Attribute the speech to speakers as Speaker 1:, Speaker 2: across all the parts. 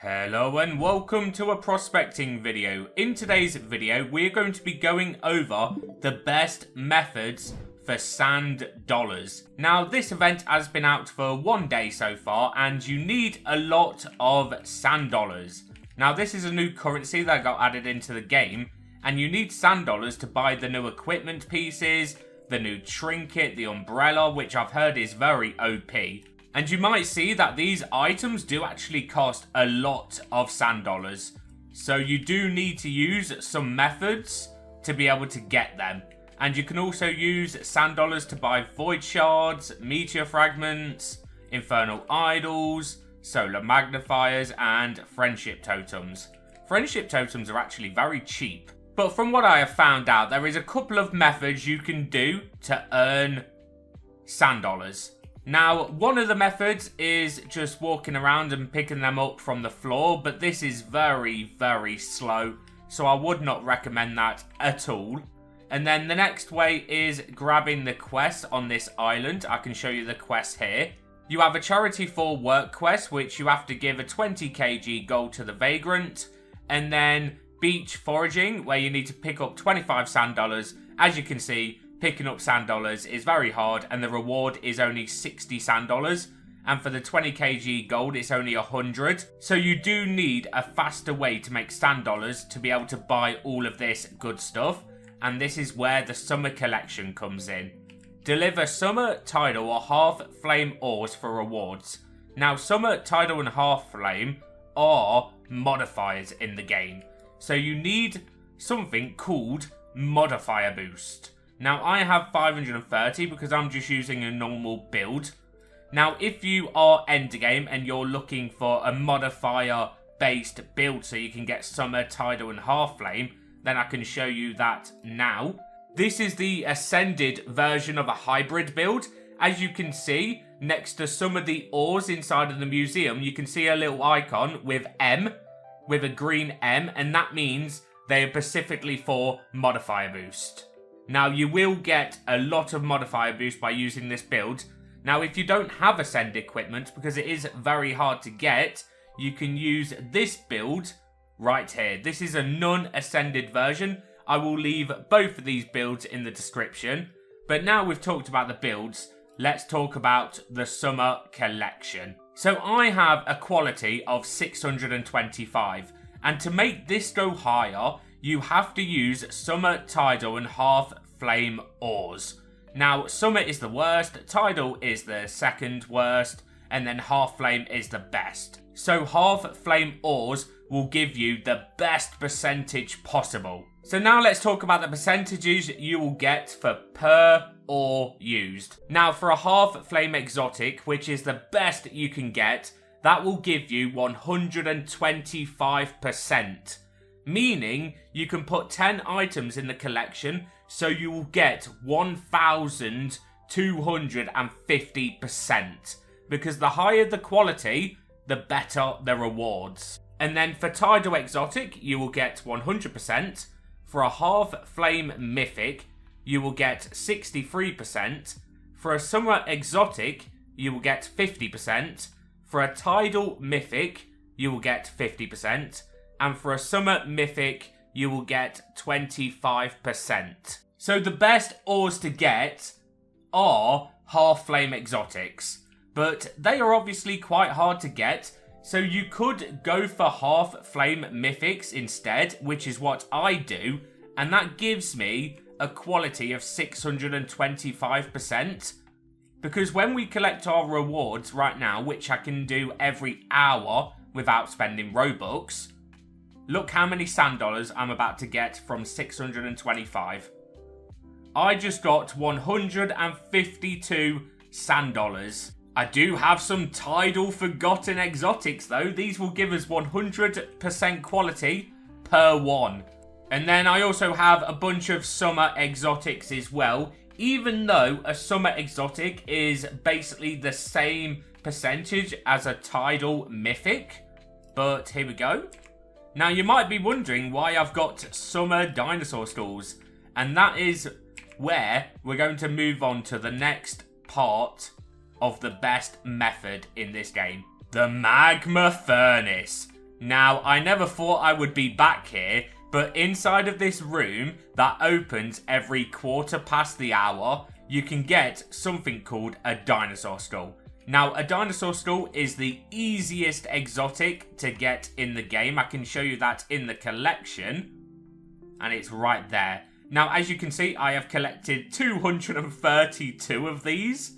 Speaker 1: Hello and welcome to a prospecting video. In today's video, we're going to be going over the best methods for sand dollars. Now, this event has been out for 1 day so far, and you need a lot of sand dollars. Now, this is a new currency that got added into the game, and you need sand dollars to buy the new equipment pieces, the new trinket, the umbrella, which I've heard is very OP. And you might see that these items do actually cost a lot of sand dollars. So you do need to use some methods to be able to get them. And you can also use sand dollars to buy void shards, meteor fragments, infernal idols, solar magnifiers, and friendship totems. Friendship totems are actually very cheap. But from what I have found out, there is a couple of methods you can do to earn sand dollars. Now, one of the methods is just walking around and picking them up from the floor, but this is very, very slow, so I would not recommend that at all. And then the next way is grabbing the quest on this island. I can show you the quest here. You have a charity for work quest, which you have to give a 20 kg gold to the vagrant, and then beach foraging, where you need to pick up 25 sand dollars. As you can see, picking up sand dollars is very hard, and the reward is only 60 sand dollars. And for the 20 kg gold, it's only 100. So you do need a faster way to make sand dollars to be able to buy all of this good stuff. And this is where the summer collection comes in. Deliver summer, tidal, or half flame ores for rewards. Now, summer, tidal, and half flame are modifiers in the game. So you need something called modifier boost. Now, I have 530 because I'm just using a normal build. Now, if you are endgame and you're looking for a modifier-based build so you can get Summer, Tidal, and Half-Flame, then I can show you that now. This is the Ascended version of a hybrid build. As you can see, next to some of the ores inside of the museum, you can see a little icon with M, with a green M, and that means they are specifically for modifier boost. Now, you will get a lot of modifier boost by using this build. Now, if you don't have Ascend equipment, because it is very hard to get, you can use this build right here. This is a non-Ascended version. I will leave both of these builds in the description. But now we've talked about the builds, let's talk about the Summer Collection. So I have a quality of 625. And to make this go higher, you have to use Summer, Tidal, and Half Flame ores. Now, Summer is the worst, Tidal is the second worst, and then Half Flame is the best. So Half Flame ores will give you the best percentage possible. So now let's talk about the percentages you will get for per ore used. Now, for a Half Flame exotic, which is the best you can get, that will give you 125%. Meaning, you can put 10 items in the collection, so you will get 1,250%. Because the higher the quality, the better the rewards. And then for Tidal Exotic, you will get 100%. For a Half Flame Mythic, you will get 63%. For a Summer Exotic, you will get 50%. For a Tidal Mythic, you will get 50%. And for a Summer Mythic, you will get 25%. So the best ores to get are Half Flame Exotics. But they are obviously quite hard to get. So you could go for Half Flame Mythics instead, which is what I do. And that gives me a quality of 625%. Because when we collect our rewards right now, which I can do every hour without spending Robux, look how many sand dollars I'm about to get from 625. I just got 152 sand dollars. I do have some Tidal Forgotten Exotics though. These will give us 100% quality per one. And then I also have a bunch of Summer Exotics as well. Even though a Summer Exotic is basically the same percentage as a Tidal Mythic. But here we go. Now, you might be wondering why I've got Summer Dinosaur Skulls. And that is where we're going to move on to the next part of the best method in this game. The Magma Furnace. Now, I never thought I would be back here, but inside of this room that opens every quarter past the hour, you can get something called a dinosaur skull. Now, a dinosaur skull is the easiest exotic to get in the game. I can show you that in the collection, and it's right there. Now, as you can see, I have collected 232 of these,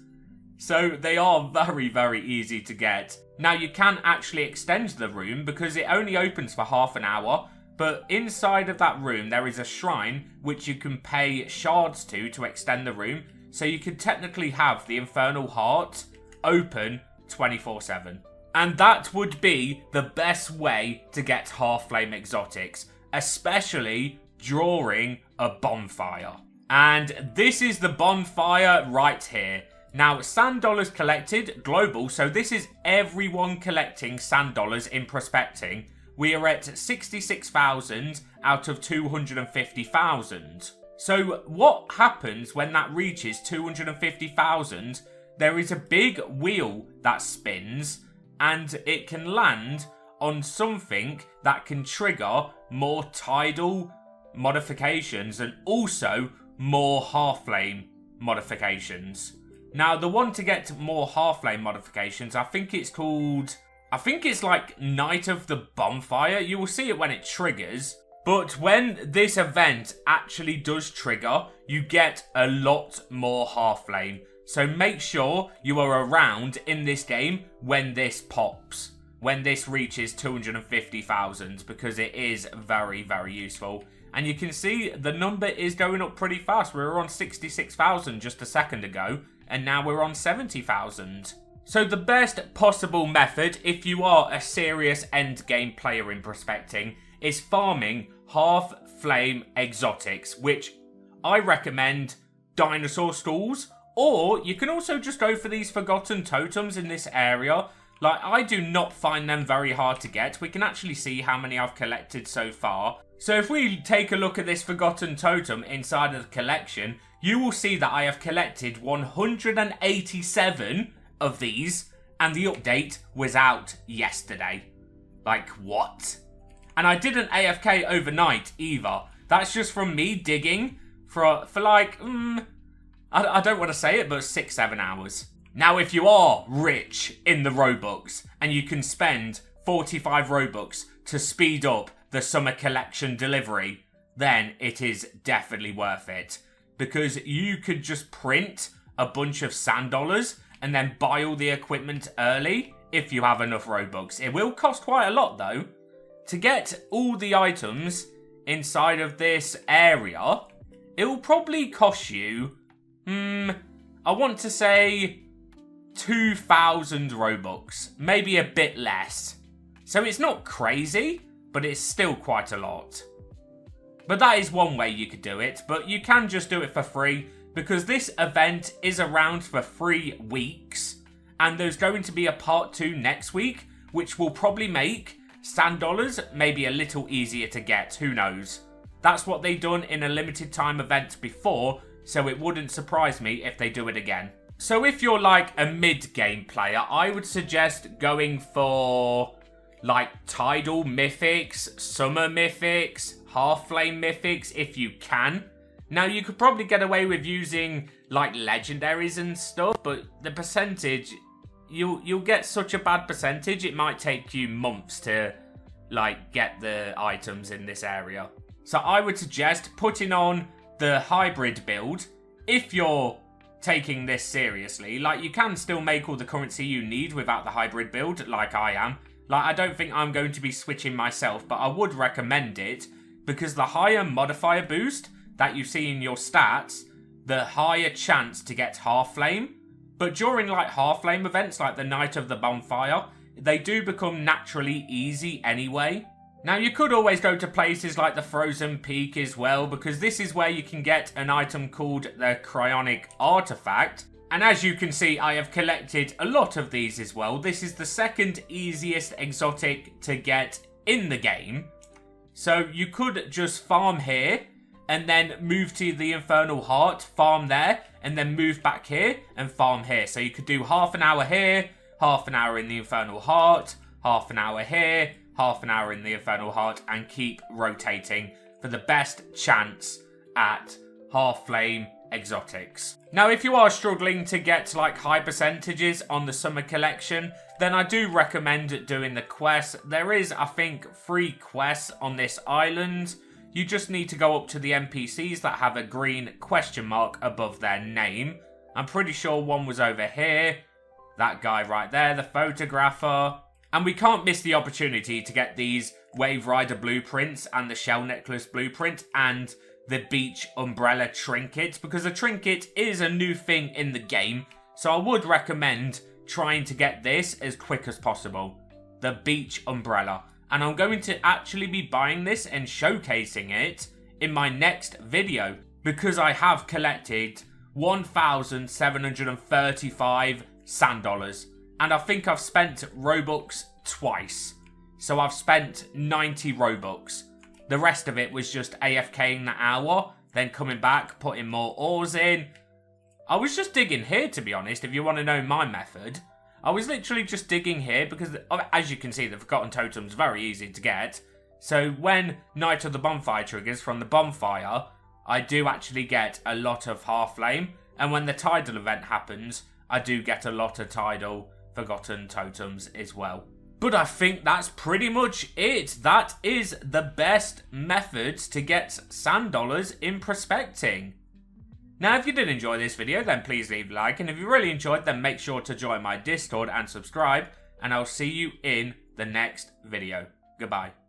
Speaker 1: so they are very, very easy to get. Now, you can actually extend the room because it only opens for half an hour, but inside of that room, there is a shrine which you can pay shards to extend the room, so you could technically have the Infernal Heart open 24/7. And that would be the best way to get Half-Flame exotics, especially during a bonfire. And this is the bonfire right here. Now, sand dollars collected, global, so this is everyone collecting sand dollars in prospecting. We are at 66,000 out of 250,000. So what happens when that reaches 250,000? There is a big wheel that spins, and it can land on something that can trigger more tidal modifications and also more half-flame modifications. Now, the one to get more half-flame modifications, I think it's like Night of the Bonfire. You will see it when it triggers. But when this event actually does trigger, you get a lot more half-flame. So make sure you are around in this game when this pops. When this reaches 250,000, because it is very, very useful. And you can see the number is going up pretty fast. We were on 66,000 just a second ago, and now we're on 70,000. So the best possible method, if you are a serious endgame player in prospecting, is farming half-flame exotics, which I recommend dinosaur skulls, or you can also just go for these forgotten totems in this area. Like, I do not find them very hard to get. We can actually see how many I've collected so far. So if we take a look at this forgotten totem inside of the collection, you will see that I have collected 187 of these, and the update was out yesterday. Like, what? And I didn't AFK overnight either. That's just from me digging for like, I don't want to say it, but 6-7 hours. Now, if you are rich in the Robux and you can spend 45 Robux to speed up the summer collection delivery, then it is definitely worth it. Because you could just print a bunch of sand dollars and then buy all the equipment early if you have enough Robux. It will cost quite a lot though. To get all the items inside of this area, it will probably cost you, I want to say 2,000 Robux, maybe a bit less. So it's not crazy, but it's still quite a lot. But that is one way you could do it, but you can just do it for free because this event is around for 3 weeks and there's going to be a part 2 next week, which will probably make sand dollars maybe a little easier to get, who knows. That's what they done in a limited time event before, so it wouldn't surprise me if they do it again. So if you're like a mid-game player, I would suggest going for like tidal mythics, summer mythics, half-flame mythics if you can. Now you could probably get away with using like legendaries and stuff, but the percentage, you'll get such a bad percentage, it might take you months to like get the items in this area. So I would suggest putting on the hybrid build if you're taking this seriously. Like, you can still make all the currency you need without the hybrid build, like I am. Like, I don't think I'm going to be switching myself, but I would recommend it because the higher modifier boost that you see in your stats, the higher chance to get half-flame. But during like half-flame events, like the Night of the Bonfire, they do become naturally easy anyway. Now, you could always go to places like the Frozen Peak as well, because this is where you can get an item called the Cryonic Artifact. And as you can see, I have collected a lot of these as well. This is the second easiest exotic to get in the game. So you could just farm here and then move to the Infernal Heart, farm there, and then move back here and farm here. So you could do half an hour here, half an hour in the Infernal Heart, half an hour here, half an hour in the Infernal Heart and keep rotating for the best chance at half flame exotics. Now, if you are struggling to get like high percentages on the summer collection, then I do recommend doing the quest. There is, I think, 3 quests on this island. You just need to go up to the NPCs that have a green question mark above their name. I'm pretty sure one was over here. That guy right there, the photographer. And we can't miss the opportunity to get these Wave Rider blueprints and the Shell Necklace blueprint and the beach umbrella trinket, because a trinket is a new thing in the game. So I would recommend trying to get this as quick as possible. The beach umbrella. And I'm going to actually be buying this and showcasing it in my next video, because I have collected 1,735 sand dollars. And I think I've spent Robux twice. So I've spent 90 Robux. The rest of it was just AFKing the hour, then coming back, putting more ores in. I was just digging here, to be honest, if you want to know my method. I was literally just digging here because, as you can see, the Forgotten Totem's very easy to get. So when Night of the Bonfire triggers from the bonfire, I do actually get a lot of half flame. And when the tidal event happens, I do get a lot of tidal Forgotten Totems as well. But I think that's pretty much it. That is the best methods to get sand dollars in prospecting. Now, if you did enjoy this video, then please leave a like. And if you really enjoyed, then make sure to join my Discord and subscribe. And I'll see you in the next video. Goodbye.